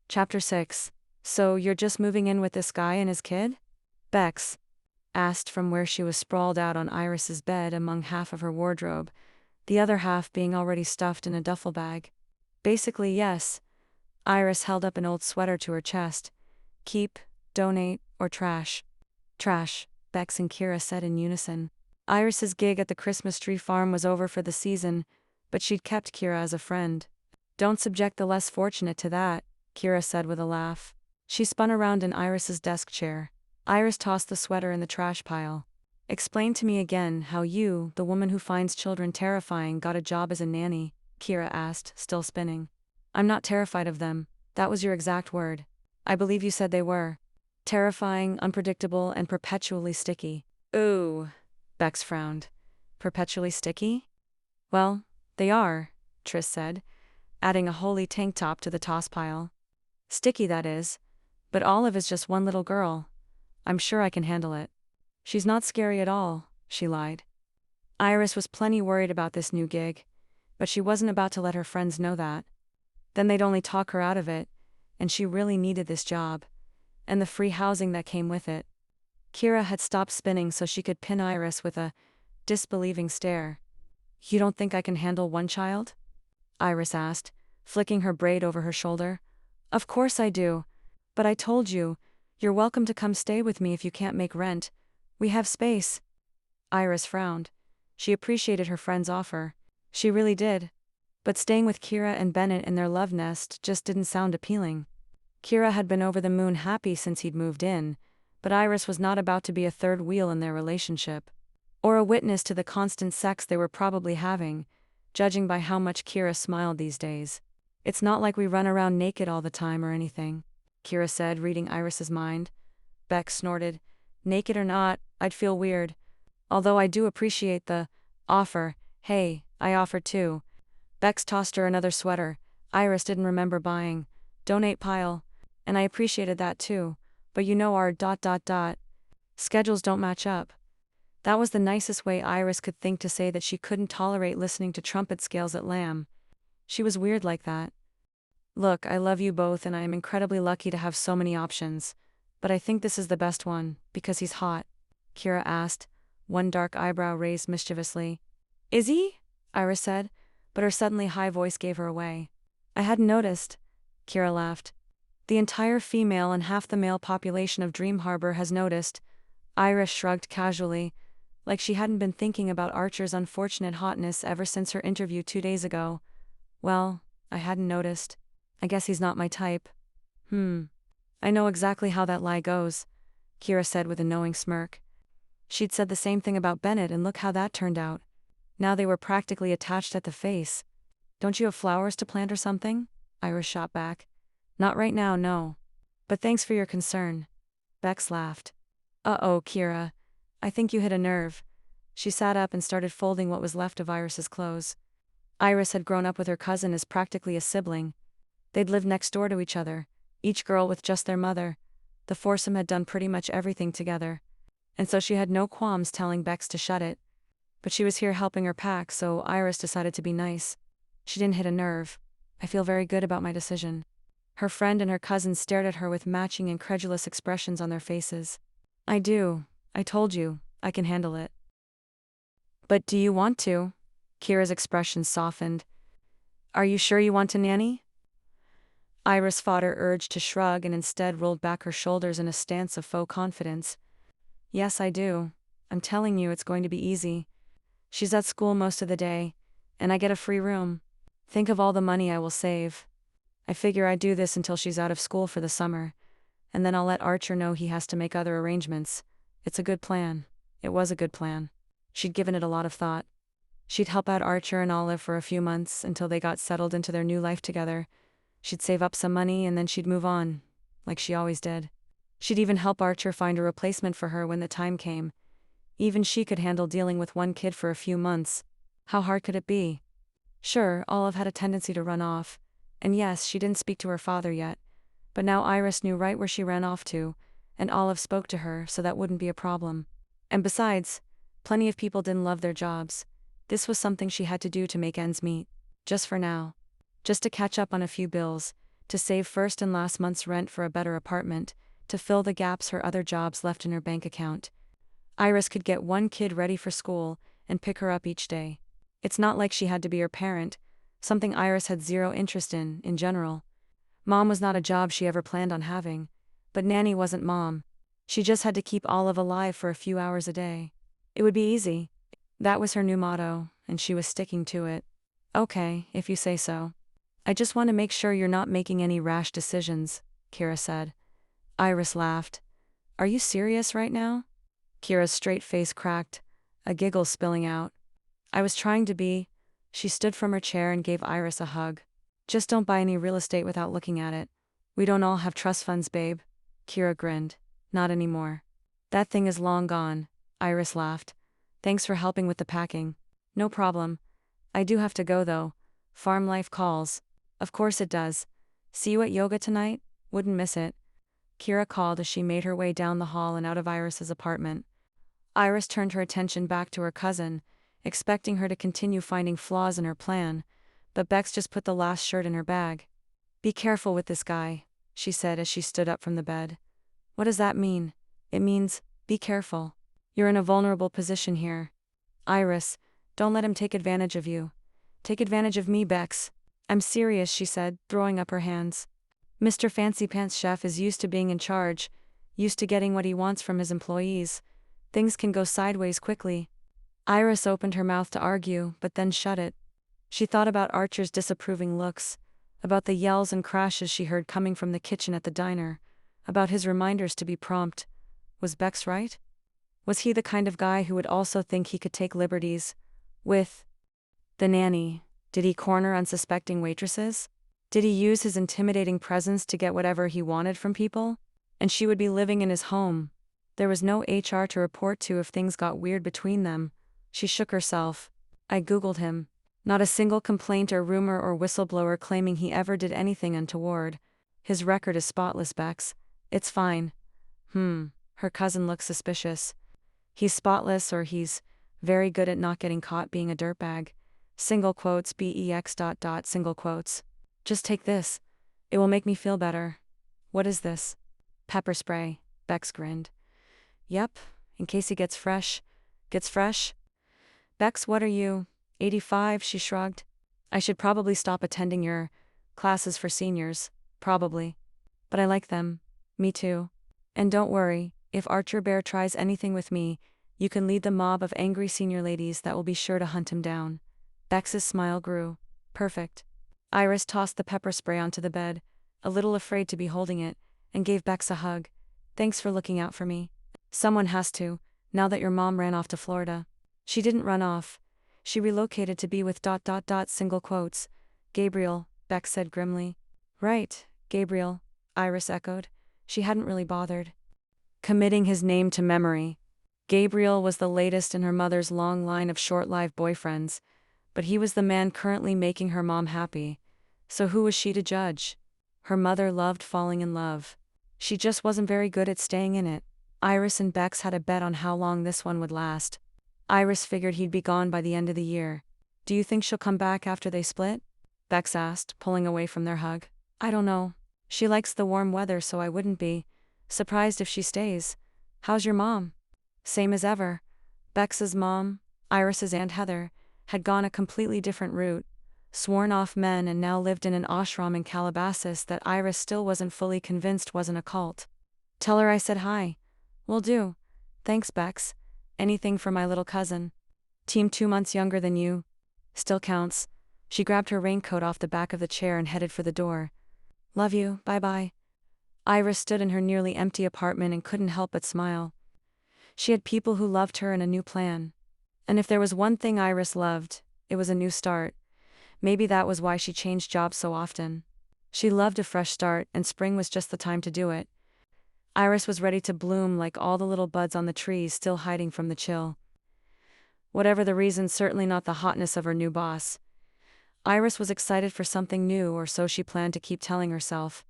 Chapter 6. So you're just moving in with this guy and his kid? Bex asked from where she was sprawled out on Iris's bed among half of her wardrobe, the other half being already stuffed in a duffel bag. Basically, yes. Iris held up an old sweater to her chest. Keep, donate, or trash. Trash, Bex and Kira said in unison. Iris's gig at the Christmas tree farm was over for the season, but she'd kept Kira as a friend. Don't subject the less fortunate to that, Kira said with a laugh. She spun around in Iris's desk chair. Iris tossed the sweater in the trash pile. Explain to me again how you, the woman who finds children terrifying, got a job as a nanny, Kira asked, still spinning. I'm not terrified of them. That was your exact word. I believe you said they were. Terrifying, unpredictable, and perpetually sticky. Ooh, Bex frowned. Perpetually sticky? Well, they are, Triss said, adding a holy tank top to the toss pile. Sticky, that is. But Olive is just one little girl. I'm sure I can handle it. She's not scary at all, she lied. Iris was plenty worried about this new gig, but she wasn't about to let her friends know that. Then they'd only talk her out of it, and she really needed this job, and the free housing that came with it. Kira had stopped spinning so she could pin Iris with a disbelieving stare. You don't think I can handle one child? Iris asked, flicking her braid over her shoulder. Of course I do. But I told you, you're welcome to come stay with me if you can't make rent. We have space. Iris frowned. She appreciated her friend's offer. She really did. But staying with Kira and Bennett in their love nest just didn't sound appealing. Kira had been over the moon happy since he'd moved in, but Iris was not about to be a third wheel in their relationship, or a witness to the constant sex they were probably having, judging by how much Kira smiled these days. It's not like we run around naked all the time or anything, Kira said, reading Iris's mind. Beck snorted. Naked or not, I'd feel weird. Although I do appreciate the offer. Hey, I offered too. Bex tossed her another sweater. Iris didn't remember buying. Donate pile. And I appreciated that too. But you know our ... schedules don't match up. That was the nicest way Iris could think to say that she couldn't tolerate listening to trumpet scales at Lamb. She was weird like that. Look, I love you both and I am incredibly lucky to have so many options. But I think this is the best one, because he's hot, Kira asked, one dark eyebrow raised mischievously. Is he? Iris said, but her suddenly high voice gave her away. I hadn't noticed, Kira laughed. The entire female and half the male population of Dream Harbor has noticed. Iris shrugged casually, like she hadn't been thinking about Archer's unfortunate hotness ever since her interview 2 days ago. Well, I hadn't noticed. I guess he's not my type. I know exactly how that lie goes, Kira said with a knowing smirk. She'd said the same thing about Bennett and look how that turned out. Now they were practically attached at the face. Don't you have flowers to plant or something? Iris shot back. Not right now, no. But thanks for your concern. Bex laughed. Uh-oh, Kira. I think you hit a nerve. She sat up and started folding what was left of Iris's clothes. Iris had grown up with her cousin as practically a sibling. They'd lived next door to each other, each girl with just their mother. The foursome had done pretty much everything together. And so she had no qualms telling Bex to shut it. But she was here helping her pack, so Iris decided to be nice. She didn't hit a nerve. I feel very good about my decision. Her friend and her cousin stared at her with matching incredulous expressions on their faces. I do. I told you. I can handle it. But do you want to? Kira's expression softened. Are you sure you want to nanny? Iris fought her urge to shrug and instead rolled back her shoulders in a stance of faux confidence. Yes, I do. I'm telling you, it's going to be easy. She's at school most of the day, and I get a free room. Think of all the money I will save. I figure I'd do this until she's out of school for the summer, and then I'll let Archer know he has to make other arrangements. It's a good plan. It was a good plan. She'd given it a lot of thought. She'd help out Archer and Olive for a few months until they got settled into their new life together. She'd save up some money and then she'd move on, like she always did. She'd even help Archer find a replacement for her when the time came. Even she could handle dealing with one kid for a few months. How hard could it be? Sure, Olive had a tendency to run off, and yes, she didn't speak to her father yet, but now Iris knew right where she ran off to, and Olive spoke to her, so that wouldn't be a problem. And besides, plenty of people didn't love their jobs. This was something she had to do to make ends meet. Just for now. Just to catch up on a few bills, to save first and last month's rent for a better apartment, to fill the gaps her other jobs left in her bank account. Iris could get one kid ready for school and pick her up each day. It's not like she had to be her parent, something Iris had zero interest in general. Mom was not a job she ever planned on having, but nanny wasn't mom. She just had to keep Olive alive for a few hours a day. It would be easy. That was her new motto, and she was sticking to it. Okay, if you say so. I just want to make sure you're not making any rash decisions, Kira said. Iris laughed. Are you serious right now? Kira's straight face cracked, a giggle spilling out. I was trying to be. She stood from her chair and gave Iris a hug. Just don't buy any real estate without looking at it. We don't all have trust funds, babe. Kira grinned. Not anymore. That thing is long gone, Iris laughed. Thanks for helping with the packing. No problem. I do have to go though. Farm life calls. Of course it does. See you at yoga tonight? Wouldn't miss it. Kira called as she made her way down the hall and out of Iris's apartment. Iris turned her attention back to her cousin, expecting her to continue finding flaws in her plan, but Bex just put the last shirt in her bag. Be careful with this guy, she said as she stood up from the bed. What does that mean? It means, be careful. You're in a vulnerable position here. Iris, don't let him take advantage of you. Take advantage of me, Bex. I'm serious, she said, throwing up her hands. Mr. Fancy Pants Chef is used to being in charge, used to getting what he wants from his employees. Things can go sideways quickly. Iris opened her mouth to argue, but then shut it. She thought about Archer's disapproving looks, about the yells and crashes she heard coming from the kitchen at the diner, about his reminders to be prompt. Was Bex right? Was he the kind of guy who would also think he could take liberties with the nanny? Did he corner unsuspecting waitresses? Did he use his intimidating presence to get whatever he wanted from people? And she would be living in his home. There was no HR to report to if things got weird between them. She shook herself. I googled him. Not a single complaint or rumor or whistleblower claiming he ever did anything untoward. His record is spotless, Bex. It's fine. Her cousin looked suspicious. He's spotless, or he's very good at not getting caught being a dirtbag. Single quotes, BEX ... single quotes. Just take this. It will make me feel better. What is this? Pepper spray, Bex grinned. Yep, in case he gets fresh. Gets fresh? Bex, what are you, 85? She shrugged. I should probably stop attending your classes for seniors, probably. But I like them. Me too. And don't worry, if Archer Bear tries anything with me, you can lead the mob of angry senior ladies that will be sure to hunt him down. Bex's smile grew. Perfect. Iris tossed the pepper spray onto the bed, a little afraid to be holding it, and gave Bex a hug. Thanks for looking out for me. Someone has to, now that your mom ran off to Florida. She didn't run off. She relocated to be with ... single quotes. Gabriel, Bex said grimly. Right, Gabriel, Iris echoed. She hadn't really bothered committing his name to memory. Gabriel was the latest in her mother's long line of short-lived boyfriends, but he was the man currently making her mom happy. So who was she to judge? Her mother loved falling in love. She just wasn't very good at staying in it. Iris and Bex had a bet on how long this one would last. Iris figured he'd be gone by the end of the year. Do you think she'll come back after they split? Bex asked, pulling away from their hug. I don't know. She likes the warm weather, so I wouldn't be surprised if she stays. How's your mom? Same as ever. Bex's mom, Iris's Aunt Heather, had gone a completely different route, sworn off men, and now lived in an ashram in Calabasas that Iris still wasn't fully convinced wasn't a cult. Tell her I said hi. Will do. Thanks, Bex. Anything for my little cousin. Team 2 months younger than you. Still counts. She grabbed her raincoat off the back of the chair and headed for the door. Love you, bye-bye. Iris stood in her nearly empty apartment and couldn't help but smile. She had people who loved her and a new plan. And if there was one thing Iris loved, it was a new start. Maybe that was why she changed jobs so often. She loved a fresh start, and spring was just the time to do it. Iris was ready to bloom like all the little buds on the trees still hiding from the chill. Whatever the reason, certainly not the hotness of her new boss. Iris was excited for something new, or so she planned to keep telling herself.